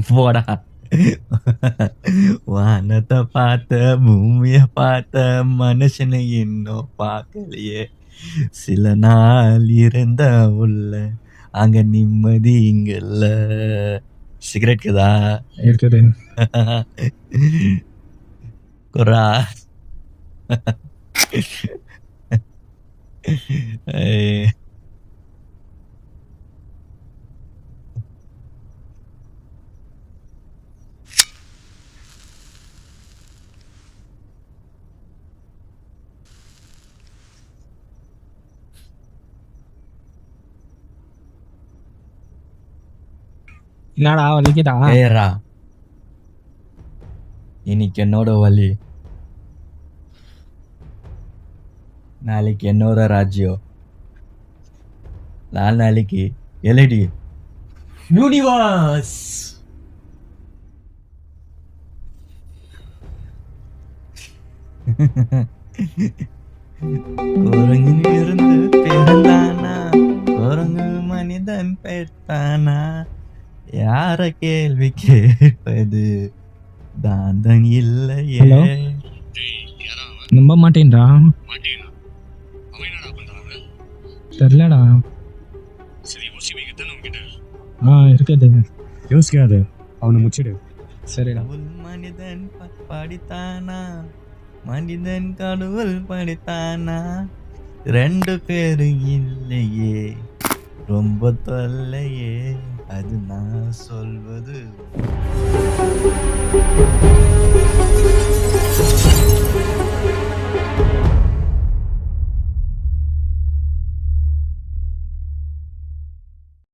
போடா. வானத்தை பார்த்த பூமிய பார்த்த மனுஷனை இன்னும் பார்க்கலையே. சில நாள் இருந்த உள்ள அங்க நிம்மதி இங்க இல்ல. சிகரெட் இருக்குதா? இருக்குது. குரா. என்னடா வலிக்குதா? ஏறா, இன்னைக்கு என்னோட வலி, நாளைக்கு என்னோட ராஜ்யம், நாளைக்கு எல்இடி யூனிவர்ஸ். குரங்கில் இருந்து பிறந்தானா, குரங்கு மனிதன் பெற்றானா, யார கேள்வி கேட்பது தாந்தன் இல்லையே. ஹலோ? நம்ப மாட்டேன்டா. தெரியலடா. இருக்குது. யோசிக்காது, அவனை முச்சிடு. சரிடா. மனிதன் படித்தானா, மனிதன் கடவுள் படித்தானா, ரெண்டு பேரு இல்லையே, ரொம்ப தொல்லையே, அது நான் சொல்வது.